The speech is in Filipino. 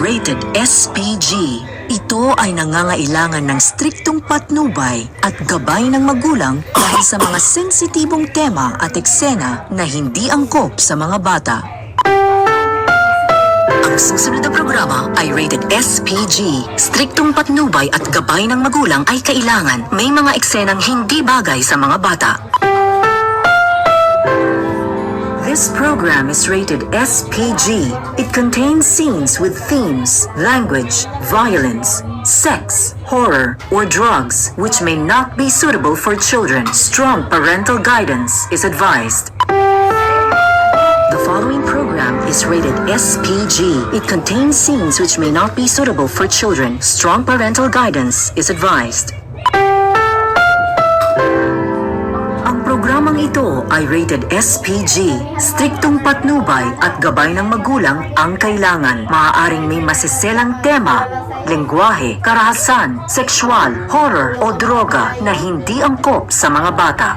Rated SPG. Ito ay nangangailangan ng striktong patnubay at gabay ng magulang dahil sa mga sensitibong tema at eksena na hindi angkop sa mga bata. Ang susunod na programa ay rated SPG. Striktong patnubay at gabay ng magulang ay kailangan. May mga eksenang hindi bagay sa mga bata. This program is rated SPG. It contains scenes with themes, language, violence, sex, horror, or drugs, which may not be suitable for children. Strong parental guidance is advised. The following program is rated SPG. It contains scenes which may not be suitable for children. Strong parental guidance is advised. Ang programang ito ay rated SPG. Striktong patnubay at gabay ng magulang ang kailangan. Maaaring may masiselang tema, lengguwahe, karahasan, sexual, horror o droga na hindi angkop sa mga bata.